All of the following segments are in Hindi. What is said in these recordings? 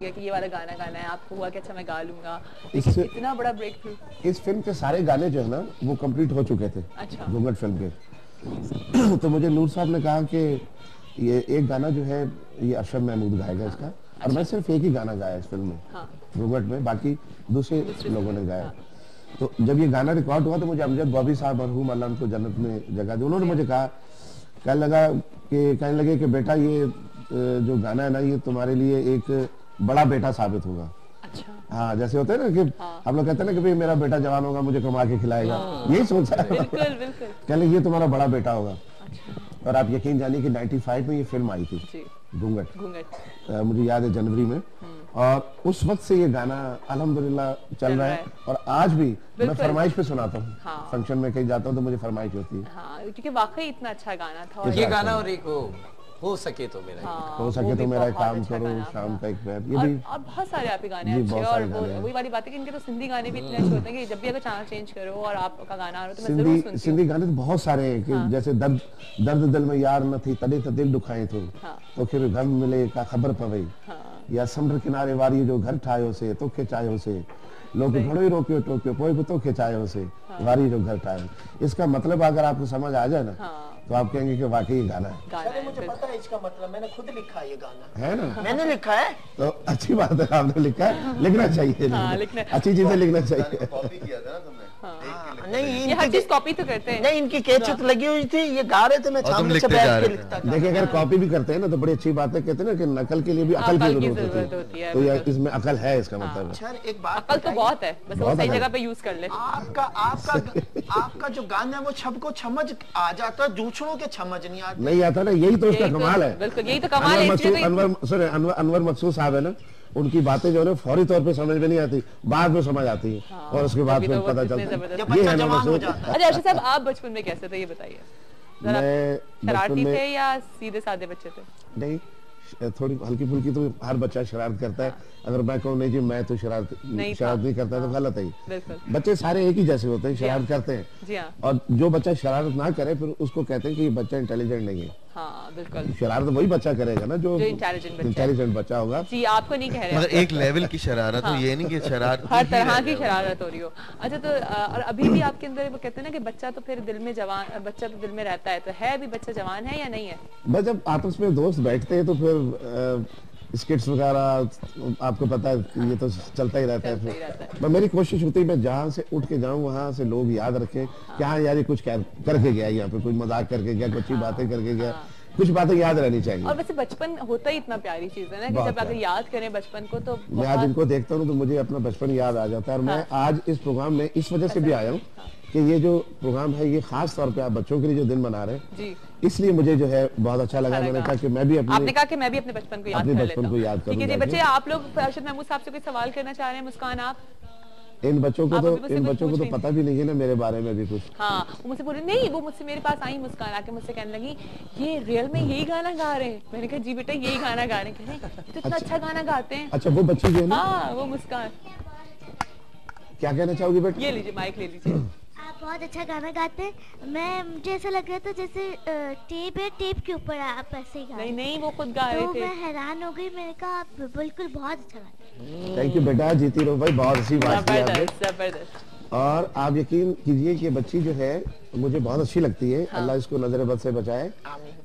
कि ये वाला गाना गाना है, आपको हुआ कि अच्छा मैं गा लूंगा, इतना बड़ा ब्रेक थ्रू। इस फिल्म के सारे गाने जो है ना वो कंप्लीट हो चुके थे। अच्छा। घूंघट फिल्म के तो मुझे नूर साहब ने कहा कि ये एक गाना जो है ये अरशद महमूद गाएगा इसका। और मैं सिर्फ एक ही गाना गाया इस फिल्म में, घूंघट में, बाकी दूसरे लोगों ने गाया। तो जब ये गाना रिकॉर्ड हुआ तो मुझे अमजद बॉबी साहब मरहूम अल्लाह उनको जन्नत में जगह दी, उन्होंने मुझे कहा, कहने लगे कि बेटा ये जो गाना है ना ये तुम्हारे लिए एक बड़ा बेटा साबित होगा। अच्छा। हाँ, जैसे होते हैं ना कि हम लोग कहते हैं ना कि भाई मेरा बेटा जवान होगा, मुझे कमा के खिलाएगा, यही सोचा है। बिल्कुल बिल्कुल। कहने ये तुम्हारा बड़ा बेटा होगा। अच्छा। और आप यकीन जानिए कि 95 में ये फिल्म आई थी, घूंघट। मुझे याद है जनवरी में, और उस वक्त से ये गाना अल्हम्दुलिल्लाह चल रहा है। और आज भी मैं फरमाइश पे सुनाता हूँ। हाँ। फंक्शन में कहीं जाता हूँ तो मुझे फरमाइश होती है। हाँ, क्योंकि वाकई इतना अच्छा गाना था। और ये गाना और एक हो सके तो मेरा हो सके तो मेरा काम करो, शाम का एक पैर, ये भी और बहुत सारे आपके गाने अच्छे। और वही वाली बात है कि इनके तो सिंधी गाने भी इतने अच्छे होते हैं कि जब भी अगर चैनल चेंज करो और आपका गाना आ रहा हो तो मैं जरूर सुनती हूं। सिंधी गाने तो बहुत सारे हैं कि जैसे दर्द दिल में यार न थी तड़े तो दिल दुखाए तो फिर गम मिले का खबर पवई, या समुद्र किनारे वारी जो घर ठायो से तो खिंचायो से, लोग घड़ो ही रोकियो टोकियो कोई तो खिंचायो से वारी जो घर ठायो। इसका मतलब अगर आपको समझ आ जाए ना तो आप कहेंगे कि वाकई गाना है। मुझे पता है इसका मतलब, मैंने खुद लिखा है ये गाना। है ना? मैंने लिखा है तो अच्छी बात है, आपने लिखा है, लिखना चाहिए। अच्छी चीजें लिखना चाहिए। कॉपी किया था ना तुमने? नहीं, ये हर चीज कॉपी तो करते हैं। नहीं, इनकी कैचेट लगी हुई थी, ये गा रहे थे, मैं सामने से बैठ के लिखता था। देखिए, अगर कॉपी भी करते हैं ना तो बड़ी अच्छी बात है। कहते हैं ना कि नकल के लिए भी अकल की जरूरत होती है, तो यार इसमें अकल है, इसका मतलब। अच्छा, एक बात, अकल तो बहुत है, बस वो सही जगह पे यूज कर ले। आपका जो गाना है वो सबको समझ आ जाता है, दूसरों के समझ नहीं आता ना, यही तो उसका कमाल है। बिल्कुल, यही तो कमाल है। अनवर मकसूद साहब है ना, उनकी बातें जो है फौरी तौर पे समझ में नहीं आती, बाद में समझ आती है। और उसके बाद फिर पता चलता है। ये है ना मकसूद। अच्छा अर्शद साहब, आप बचपन में कैसे थे ये बताइए? मैं शरारती थे या सीधे साधे बच्चे थे? नहीं, थोड़ी हल्की फुल्की तो हर बच्चा शरारत करता है। अगर मैं कहूँ नहीं जी मैं तो शरारत नहीं करता तो गलत है। बच्चे सारे एक ही जैसे होते हैं, शरारत करते हैं। और जो बच्चा शरारत ना करे फिर उसको कहते हैं कि ये बच्चा इंटेलिजेंट नहीं है। हाँ, बिल्कुल। शरारत वही बच्चा करेगा ना जो इंटेलिजेंट बच्चा होगा। जी, आपको नहीं कह रहे, मगर एक लेवल की शरारत हो, ये नहीं कि शरारत हर तरह की शरारत हो रही हो। अच्छा, तो और अभी भी आपके अंदर वो कहते हैं ना कि बच्चा तो फिर दिल में जवान, बच्चा तो दिल में रहता है, तो है अभी बच्चा जवान है या नहीं है? बस जब आपस में दोस्त बैठते हैं तो फिर स्किट्स वगैरह आपको पता है ये तो चलता ही रहता है। मेरी कोशिश होती है मैं जहाँ से उठ के जाऊँ वहाँ से लोग याद रखें कि हाँ यार ये कुछ करके गया, यहाँ पे कुछ मजाक करके गया, कुछ अच्छी बातें करके गया, कुछ बातें याद रहनी चाहिए। और वैसे बचपन होता ही इतना प्यारी चीज है ना कि जब अगर याद करें बचपन को तो मैं आज इनको देखता हूँ तो मुझे अपना बचपन याद आ जाता है। और मैं आज इस प्रोग्राम में इस वजह से भी आया हूँ कि ये जो प्रोग्राम है ये खास तौर पे आप बच्चों के लिए जो दिन मना रहे हैं, इसलिए मुझे जो है बहुत अच्छा लगा। मैंने कहा कि मैं भी आपने कहा कि मैं भी अपने बचपन को याद कर लेता हूं। बच्चे, आप लोग अरशद महमूद साहब से कोई सवाल करना चाह रहे हैं? मुस्कान, आप? इन बच्चों को तो पता भी नहीं है ना मेरे बारे में भी कुछ। हाँ, वो मुझसे बोले नहीं, वो मुझसे मेरे पास आई मुस्कान आके मुझसे कहने लगी ये रियल में यही गाना गा रहे हैं। मैंने कहा जी बेटा यही गाना गा रहे हैं। तो इतना अच्छा गाना गाते हैं। अच्छा, वो बच्ची जो है ना, हाँ वो मुस्कान, क्या कहना चाहोगी बेटा? ये लीजिए, माइक ले लीजिए। आप बहुत अच्छा गाना गाते हैं। मुझे ऐसा लग रहा था जैसे टेप है, टेप के ऊपर आप ऐसे ही गा रहे। नहीं, वो खुद गा रहे थे। मैं हैरान हो गई, मैंने कहा आप बिल्कुल बहुत अच्छा गाते हैं। थैंक यू बेटा, जीती रहो भाई, बहुत अच्छी बात की आपने। जबरदस्त। और आप यकीन कीजिए कि बच्ची जो है मुझे बहुत अच्छी लगती है। अल्लाह इसको नजर बद से बचाए।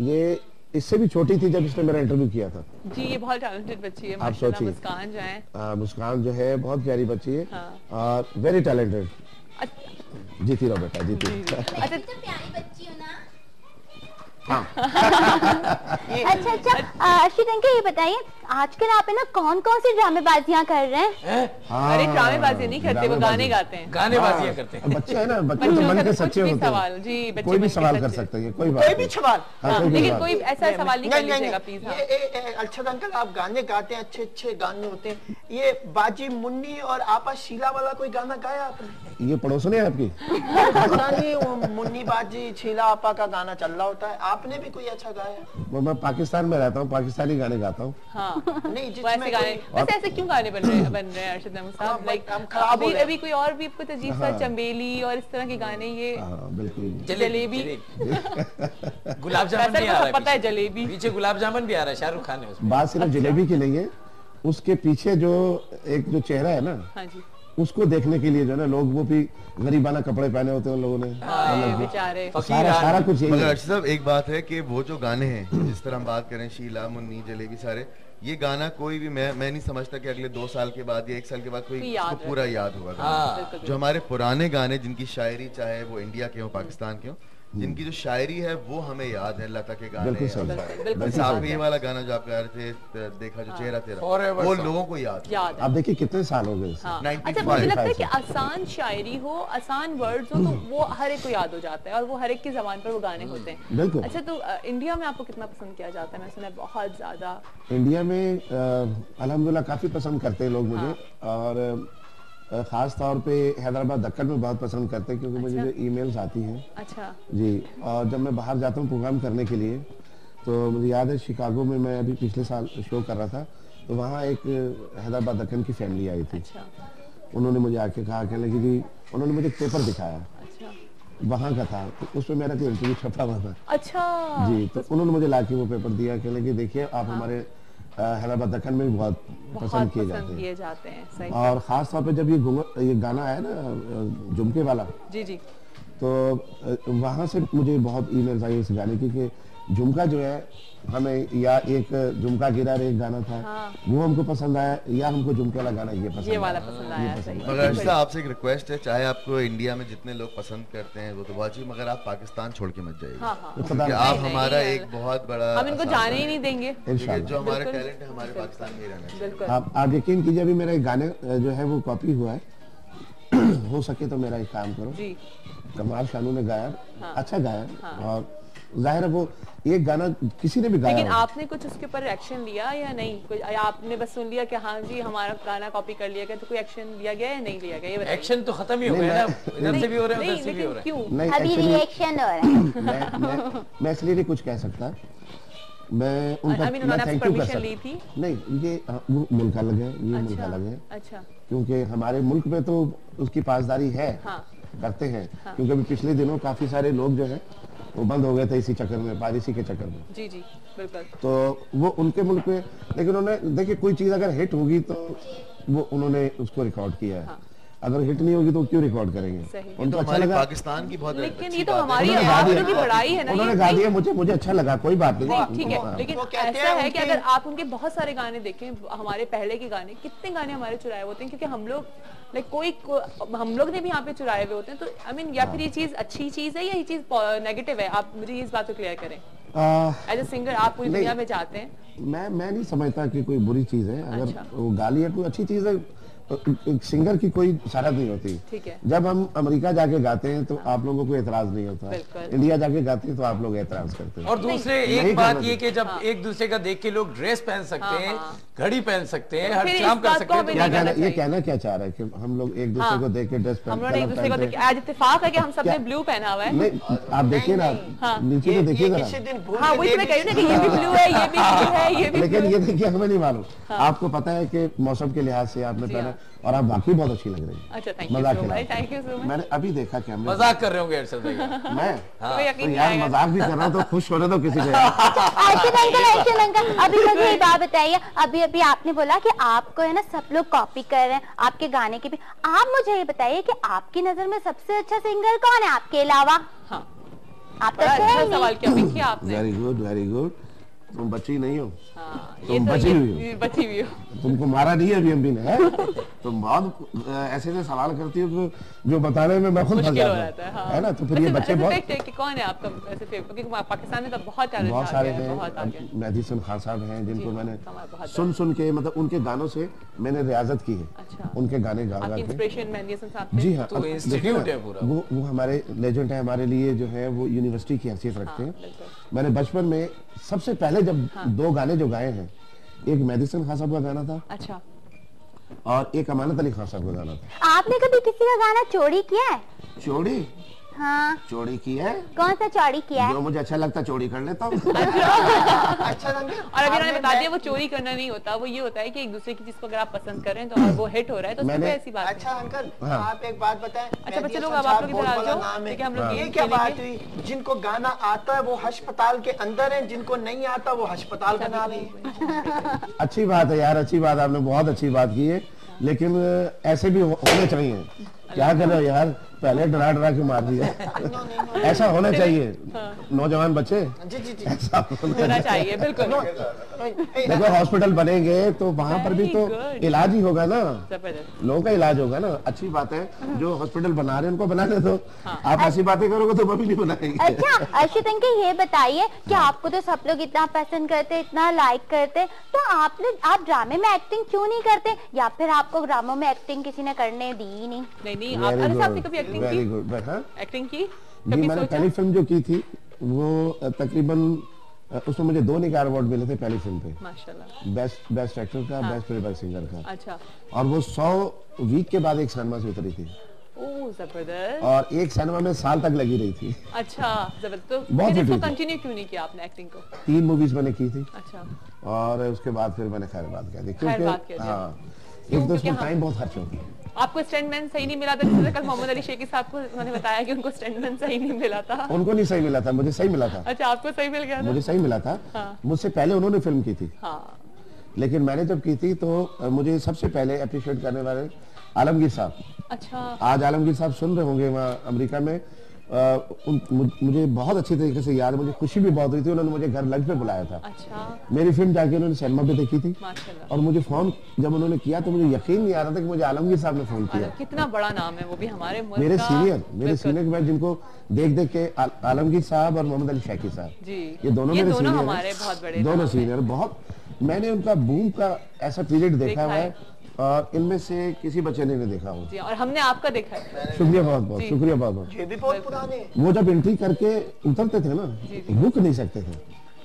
ये इससे भी छोटी थी जब इसने मेरा इंटरव्यू किया था। जी, ये बहुत टैलेंटेड बच्ची है। आप सोचिए, मुस्कान जो है, मुस्कान जो है बहुत प्यारी बच्ची है और वेरी टैलेंटेड। जीती रहो बेटा, जीती। अच्छा, प्यारी बच्ची हो ना। हाँ। अच्छा अर्शिद अंकल, ये बताइए आजकल आप है ना कौन कौन सी ड्रामेबाजियां कर रहे हैं? अरे ड्रामेबाजी नहीं करते, वो गाने गाते हैं। गानेबाजियां करते हैं। बच्चे है ना, बच्चे तो मन के सच्चे होते हैं। जी, कोई भी सवाल कर सकते हैं, कोई भी सवाल। लेकिन कोई ऐसा सवाल नहीं कर लीजिएगा प्लीज। अर्शद अंकल, आप गाने गाते हैं, अच्छे अच्छे गाने होते हैं। ये बाजी मुन्नी और आपा शीला वाला कोई गाना गाया आपने? ये पड़ोसन है आपकी? पता नहीं, वो मुन्नी बाजी शीला आपा का गाना चल रहा होता है, आपने भी कोई अच्छा गाया? वो मैं पाकिस्तान में रहता हूँ, पाकिस्तानी गाने गाता हूँ। हाँ, नहीं, वैसे गाने वैसे ऐसे क्यों गाने बन रहे हैं अर्शद महमूद साहब? लाइक अभी कोई और भी कुछ अजीब सा चंबेली और इस तरह के गाने, ये बिल्कुल जलेबी गुलाब जामुन भी आ रहा है, पता है जलेबी, पीछे गुलाब जामुन भी आ रहा है, शाहरुख खान है उसमें। बात सिर्फ जलेबी की नहीं है, उसके पीछे जो एक जो चेहरा है ना, हाँ जी, उसको देखने के लिए जो है ना लोग, वो भी गरीबाना कपड़े पहने होते हैं उन लोगों ने, बेचारे सारा कुछ यही मगर है। अर्शद साहब एक बात है कि वो जो गाने हैं, जिस तरह हम बात करें शीला, मुन्नी, जलेबी, सारे, ये गाना कोई भी मैं नहीं समझता कि अगले 2 साल के बाद या 1 साल के बाद कोई याद उसको पूरा याद होगा। हाँ। जो हमारे पुराने गाने जिनकी शायरी, चाहे वो इंडिया के हो पाकिस्तान के हो, जिनकी जो शायरी है वो हमें याद है, लता के गाने। बिल्कुल सही। बिल्कुल जैसे आपने ये वाला गाना जो आप गा रहे थे, देखा जो चेहरा तेरा, Forever वो song। लोगों को याद है। याद है। आप देखिए कितने साल हो गए इससे। हाँ। 95 अच्छा, मुझे लगता है कि 95 आसान शायरी हो, आसान वर्ड्स हो, तो वो हर एक को याद हो जाता है और वो हर एक की जबान पर वो गाने होते हैं। बिल्कुल। अच्छा, तो इंडिया में आपको कितना पसंद किया जाता है? मैं सुना है बहुत ज्यादा। इंडिया में अल्हम्दुलिल्लाह काफी पसंद करते हैं लोग मुझे, और खास तौर पे हैदराबाद दक्कन में बहुत पसंद करते हैं, क्योंकि मुझे जो ईमेल्स आती हैं अच्छा, जी, और जब मैं बाहर जाता हूँ प्रोग्राम करने के लिए, तो मुझे याद है शिकागो में मैं अभी पिछले साल शो कर रहा था, तो वहाँ एक हैदराबाद दक्कन की फैमिली आई थी। अच्छा, उन्होंने मुझे आके कहा, कहने लगी जी, उन्होंने मुझे एक पेपर दिखाया, अच्छा, वहाँ का था, तो उसमें मेरा कोई इंटरव्यू छपा हुआ था अच्छा जी, तो उन्होंने मुझे लाके वो पेपर दिया, कहने लगी देखिए आप हमारे हैदराबाद दक्कन में भी बहुत पसंद किए जाते हैं। सही। और खास तौर पे जब ये गाना आया ना झुमके वाला, जी जी, तो वहाँ से मुझे बहुत ईमेल्स आई इस गाने की कि झुमका जो है हमें, या एक झुमका गिरा रे एक गाना था, वो हमको पसंद आया, या हमको झुमके वाला गाना ये पसंद ये वाला आया। पसंद आया। सही। मगर अर्शद साहब आपसे एक रिक्वेस्ट है, चाहे आपको इंडिया में जितने लोग पसंद करते हैं वो तो बहुत अच्छी, मगर आप पाकिस्तान छोड़ के मत जाइए, हाँ हाँ, क्योंकि आप हमारा एक बहुत बड़ा हम इनको जाने ही नहीं देंगे। इंशाल्लाह। जो हमारे टैलेंट है हमारे पाकिस्तान में ही रहना चाहिए। बिल्कुल। आप यकीन कीजिए, अभी मेरा एक गाने जो है वो कॉपी हुआ है हो सके तो मेरा एक काम करो, जी, कमाल शानू ने गाया, अच्छा गाया, और जाहिर है वो एक गाना किसी ने भी गाया लेकिन होगा। आपने कुछ उसके ऊपर एक्शन लिया या नहीं? कोई, या आपने बस सुन लिया कि हाँ जी हमारा गाना कॉपी कर लिया गया, तो कोई एक्शन लिया गया या नहीं लिया गया? ये बताइए। एक्शन तो खत्म ही हो गया ना, इधर से भी हो रहा है, नहीं, उधर से भी हो लेकिन रहा है। क्यों? नहीं, अभी actually, रिएक्शन हो रहा है। मैं इसलिए नहीं कुछ कह सकता, मैं उनका I mean, उन्होंने आपसे थैंक यू कर permission सकता। ली थी? नहीं, ये वो मुल्क अलग है, ये मुल्क अलग है, अच्छा, क्योंकि हमारे मुल्क में तो उसकी पासदारी है, हाँ, करते हैं, क्योंकि अभी पिछले दिनों काफी सारे लोग जो है वो बंद हो गए थे इसी चक्कर में, पारिसी के चक्कर में, जी जी, बिल्कुल। तो वो उनके मुल्क में, लेकिन उन्होंने देखिए कोई चीज अगर हिट होगी तो वो उन्होंने उसको रिकॉर्ड किया है, अगर हिट नहीं होगी तो क्यों रिकॉर्ड करेंगे? सही। उनको अच्छा हमारे लगा, पाकिस्तान की बहुत लेकिन अच्छी ये तो बात है। हमारी उन्होंने गा दिया। आवाज़ की बड़ाई है ना, उन्होंने ये गा नहीं- दिया, मुझे अच्छा लगा, कोई बात नहीं। नहीं, ठीक है, हाँ। लेकिन वो कहते ऐसा हैं है कि उनके- अगर आप उनके बहुत सारे गाने देखें, हमारे पहले के गाने, कितने गाने हमारे चुराए होते हैं, क्योंकि हम लोग हम लोग ने भी यहाँ पे चुराए हुए होते हैं, तो आई मीन या फिर ये चीज अच्छी चीज है या ये चीज नेगेटिव है? आप मुझे इस बात को क्लियर करें। एज ए सिंगर आप पूरी दुनिया में जाते हैं। मैं नहीं समझता कि कोई बुरी चीज है, अगर अच्छा। वो गाली है कोई अच्छी चीज है, एक सिंगर की कोई शरत नहीं होती। ठीक है। जब हम अमेरिका जाके गाते हैं तो आप लोगों को एतराज नहीं होता, बिल्कुल। इंडिया जाके गाते हैं तो आप लोग एतराज करते हैं। और दूसरे नहीं एक बात करना ये कि जब एक दूसरे का देख के लोग ड्रेस पहन सकते हैं, हाँ। घड़ी पहन सकते हैं, तो हर फिर काम इस कर बात सकते को हैं, हमें तो क्या नहीं करना कहना, ये चाहिए। कहना क्या चाह रहा है कि हम लोग एक दूसरे हाँ। को देख के ड्रेस हम लोग ने एक दूसरे को देख, आज इत्तेफाक है कि हम सबने क्या? ब्लू पहना हुआ है। नहीं, आप देखिए ना, हाँ। नीचे तो देखिए किसी जरा, दिन भूल हाँ, के वही तो मैं दे कह रही हूँ ना कि ये भी ब्लू है, ये भी ब्लू है, ये भी लेकिन blue ये है। देखिए हमें नहीं मालूम, आपको पता है कि मौसम के लिहाज से आपने पहना, और आप वाकई बहुत अच्छी लग रही है। अच्छा, थैंक यू मजाक सो के मच, अलावा। Thank you so much. मैंने अभी देखा कि हमने मजाक कर रहे होंगे अरशद भाई। मैं कोई तो यकीन नहीं यार आएगा। मजाक भी कर रहा हूं, तो खुश होने दो किसी को। अर्शद अंकल, अभी मुझे एक बात बताइए, अभी आपने बोला कि आपको है ना सब लोग कॉपी कर रहे हैं आपके गाने की भी, आप मुझे ये बताइए कि आपकी नजर में सबसे अच्छा सिंगर कौन है आपके अलावा? हाँ, आप तो बड़ा अच्छा अच्छा ही सवाल नहीं। किया किया आपने। Very good, very good. तुम बची नहीं हो, हाँ, तुम बची हुई हो। ये बची हुई हो। तुमको मारा नहीं है अभी अम्बी ने, है? तुम बहुत ऐसे ऐसे सवाल करती हो कि जो बताने में मैं खुद फंस मुश्किल हो जाता जाता है, हूँ, हाँ। है ना? तो फिर ये वैसे बच्चे बहुत fact है कि कौन है आपका ऐसे फेवरेट? क्योंकि पाकिस्तान में तो बहुत टैलेंट बहुत आ सारे गया है, बहुत आ गया हैं। है। मेहदी हसन खान साहब हैं जिनको जी, मैंने कमाल, बहुत सुन सुन के, मतलब उनके गानों से मैंने रियाजत की है, अच्छा। उनके गाने गा गा आपकी के। इंस्पिरेशन मेहंदी हसन साहब थे? जी हाँ, तो अब देखिए इंस्टीट्यूट ना, है पूरा। वो हमारे लेजेंड है, हमारे लिए जो है वो यूनिवर्सिटी की हैसियत रखते हैं। बिल्कुल। मैंने बचपन में सबसे पहले जब दो गाने जो गाए हैं, एक मेहदी हसन खान साहब का गाना था अच्छा, और एक अमानत अली खान साहब का गाना था। आपने कभी किसी का गाना चोरी किया है? चोरी? हाँ चोरी की है। कौन सा चोरी किया है? जो मुझे अच्छा लगता चोरी कर लेता हूँ। अच्छा रंगा, और अभी उन्होंने बता दिया वो चोरी करना नहीं होता, वो ये होता है कि एक दूसरे की चीज को अगर आप पसंद कर रहे हैं तो और वो हिट हो रहा है तो उसमें कोई ऐसी बात अच्छा अंकल हाँ। आप एक बात बताएं। अच्छा बच्चे लोग अब आप लोग इधर आ जाओ, ठीक है हम लोग ये गेम क्या बात खेलेंगे। हुई? जिनको गाना आता है वो अस्पताल के अंदर है, जिनको नहीं आता वो अस्पताल बना रही है। अच्छी बात है यार, अच्छी बात, आपने बहुत अच्छी बात की है, लेकिन ऐसे भी होने चाहिए। क्या कर रहे हो यार, पहले डरा डरा के मार दिया। ऐसा होना चाहिए नौजवान बच्चे, जी जी जी ऐसा होना चाहिए बिल्कुल। देखो हॉस्पिटल बनेंगे तो वहाँ पर भी तो Very good. इलाज ही होगा ना, जबरदस्त। लोगों का इलाज होगा ना। अच्छी बात है, जो हॉस्पिटल बना रहे हैं उनको बनाने दो। आप ऐसी बातें करोगे तो वो भी नहीं बनाएंगे। अच्छा अर्शित अंकल ये बताइए कि आपको तो सब लोग इतना पसंद करते, इतना लाइक करते, तो आप ड्रामे में एक्टिंग क्यों नहीं करते, या फिर आपको ड्रामों में एक्टिंग किसी ने करने दी ही नहीं? नहीं आप अरे आपने कभी एक्टिंग वेरी की? गुड। हाँ एक्टिंग की जी, कभी मैंने सोचा? पहली फिल्म जो की थी वो तकरीबन उसमें मुझे 2 निकार अवार्ड मिले थे पहली फिल्म पे, माशाल्लाह। बेस्ट एक्टर का, बेस्ट प्लेबैक सिंगर का। अच्छा और वो 100 वीक के बाद एक सिनेमा से उतरी थी, ओह जबरदस्त। और एक सिनेमा में साल तक लगी रही थी। अच्छा जबरदस्त। तो बहुत फिर हिट इसको हुई थी। कंटिन्यू क्यों नहीं किया आपने एक्टिंग को? 3 मूवीज मैंने की थी, अच्छा और उसके बाद फिर मैंने खैरबाद कह दी, खैरबाद कह क्योंकि दिया। हाँ एक तो उसमें क्योंकि टाइम बहुत खर्च होता है। आपको स्टैंडमैन सही नहीं मिला था, जैसे कल मोहम्मद अली शेखी साहब को उन्होंने बताया कि उनको स्टैंडमैन सही नहीं मिला था। उनको नहीं सही मिला था, मुझे सही मिला था। अच्छा आपको सही मिल गया था? मुझे सही मिला था। हाँ। मुझसे पहले उन्होंने फिल्म की थी, हाँ लेकिन मैंने जब की थी तो मुझे सबसे पहले अप्रिशिएट करने वाले आलमगीर साहब। अच्छा आज आलमगीर साहब सुन रहे होंगे वहाँ अमेरिका में। मुझे बहुत अच्छी तरीके से याद है, मुझे खुशी भी बहुत हुई थी, उन्होंने मुझे घर लंच पे बुलाया था। अच्छा मेरी फिल्म जाके उन्होंने सिनेमा पे देखी थी, माशाल्लाह। और मुझे फोन जब उन्होंने किया तो मुझे यकीन नहीं आ रहा था कि मुझे आलमगीर साहब ने फोन किया। कितना बड़ा नाम है वो भी हमारे मुल्क मेरे का। सीनियर बिल्कुल। मैं जिनको देख देख के आलमगीर साहब और मोहम्मद अली शेखी साहब, जी ये दोनों मेरे सीनियर हैं। हमारे बहुत बड़े दोनों नाम हैं। सीनियर बहुत, मैंने उनका बूम का ऐसा पीरियड देखा हुआ है, और इनमें से किसी बच्चे ने नहीं देखा हो। जी और हमने आपका देखा है। शुक्रिया बहुत बहुत, जी। शुक्रिया बहुत बहुत। ये भी बहुत पुराने हैं। वो जब एंट्री करके उतरते थे ना, रुक नहीं सकते थे,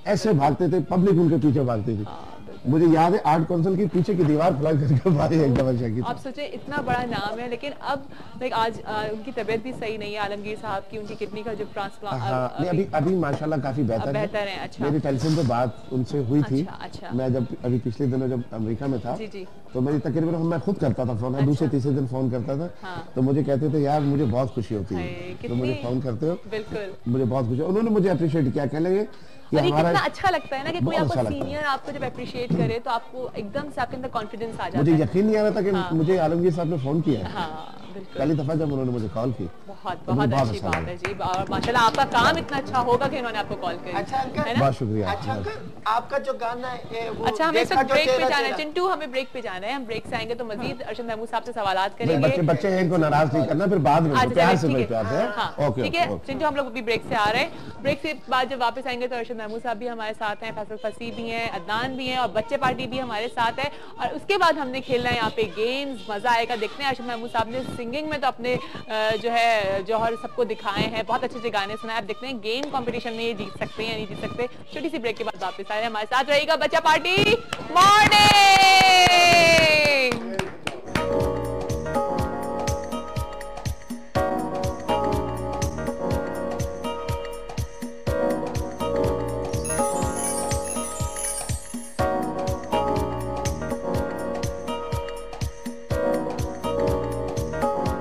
ऐसे भागते थे, पब्लिक उनके पीछे भागती थी। मुझे याद है आर्ट काउंसिल की पीछे की दीवार फुला करके भाई एकदम अच्छा की। आप सोचे इतना बड़ा नाम है, लेकिन अब लाइक आज उनकी तबीयत भी सही नहीं है आलमगीर साहब की, उनकी किडनी का जो हाँ, ट्रांसप्लांट नहीं अभी माशाल्लाह काफी बेहतर बेहतर है। अच्छा मेरी टेलीफोन पे बात उनसे हुई थी। अच्छा। मैं जब अभी पिछले दिनों जब अमेरिका में था, जी जी तो मेरी तकरीबन मैं खुद करता था फोन, दूसरे तीसरे दिन फोन करता था। हाँ। तो मुझे कहते थे यार मुझे बहुत खुशी होती हाय, है तो कितनी- मुझे फोन करते हो, बिल्कुल। मुझे बहुत खुशी। उन्होंने मुझे अप्रिशिएट किया, कहने लगे कि और ये हमारा कितना अच्छा लगता है ना कि कोई बहुत आपको अच्छा लगता है। सीनियर आपको जब अप्रिशिएट करे तो आपको एकदम से आपके अंदर कॉन्फिडेंस आ जाता मुझे है। यकीन नहीं आ रहा था कि मुझे आलमगीर साहब ने फोन किया है। हाँ बिल्कुल। पहली दफा जब उन्होंने मुझे कॉल की, बहुत तो मुझे बहुत अच्छी अच्छा बात लगा। है जी, और माशाल्लाह आपका काम इतना अच्छा होगा कि इन्होंने आपको कॉल करी। अच्छा अंकल, है ना? बहुत शुक्रिया। अच्छा अंकल, आपका जो गाना है वो अच्छा हमें इस देखा वक्त जो ब्रेक पे तेरा जाना है तेरा। चिंटू, हमें ब्रेक पे जाना है। हम ब्रेक से आएंगे तो मजीद अर्शद महमूद साहब से सवालात नहीं, करेंगे। बच्चे हैं, इनको नाराज नहीं करना, फिर बाद में अच्छा, प्यार से ठीक भाई है। प्यार से। हाँ, ओके ठीक है ओके। चिंटू, हम लोग अभी ब्रेक से आ रहे हैं। ब्रेक से बाद जब वापस आएंगे तो अर्शद महमूद साहब भी हमारे साथ हैं, फैसल फसी भी हैं, अदनान भी हैं, और बच्चे पार्टी भी हमारे साथ है। और उसके बाद हमने खेलना है यहाँ पे गेम्स, मजा आएगा। देखते हैं अर्शद महमूद साहब ने सिंगिंग में तो अपने जो है जौहर सबको दिखाए हैं, बहुत अच्छे अच्छे गाने सुनाए। अब देखते हैं गेम कंपटीशन में ये जीत सकते हैं या नहीं जीत सकते। छोटी सी ब्रेक के बाद वापस आए, हमारे साथ रहेगा बच्चा पार्टी मॉर्निंग।